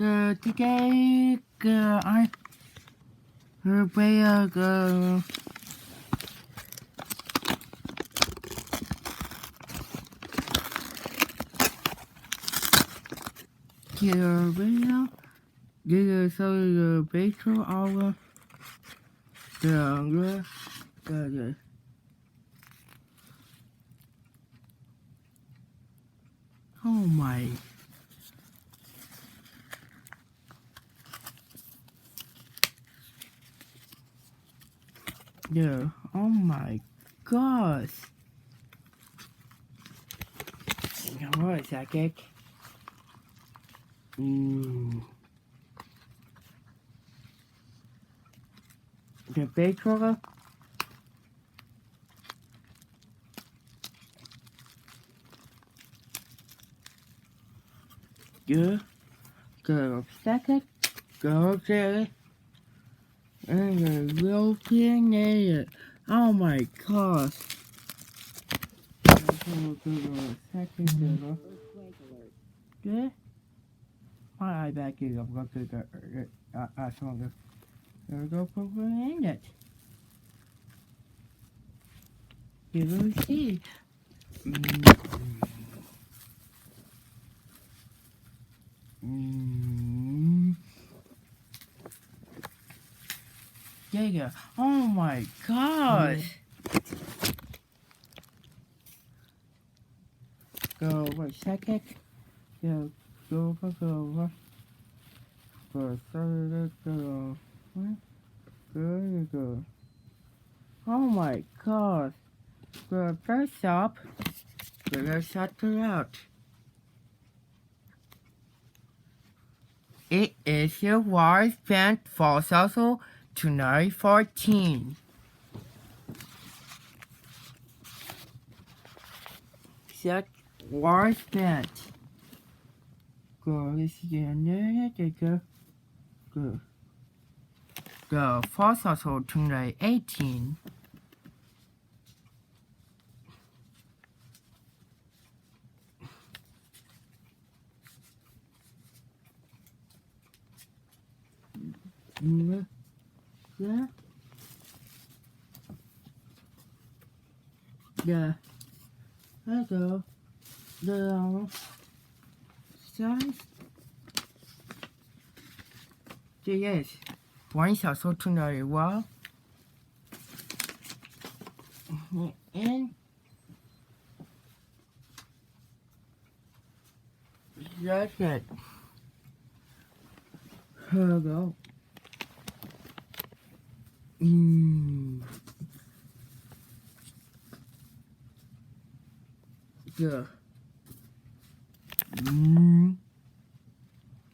today I play video. This is the picture of the oh my. Yeah, oh my gosh. What is that cake? The baker. Yeah, go second, go there, and the real thing. Oh my gosh. Second, good. My eye back is I'm going to the stronger. There we go, program it. You will see. Yeah. Oh my gosh. Go over second. Go over. Go third. Go. Good. Oh my gosh. Go first up. Let's shut it out. It is your wise band falls also to 914. Set wise band. Go this go. Go falls also to 918. Yeah. Let's go. The size. Yes. 玩小时候听到的话 and that's it. Here we go. Yeah.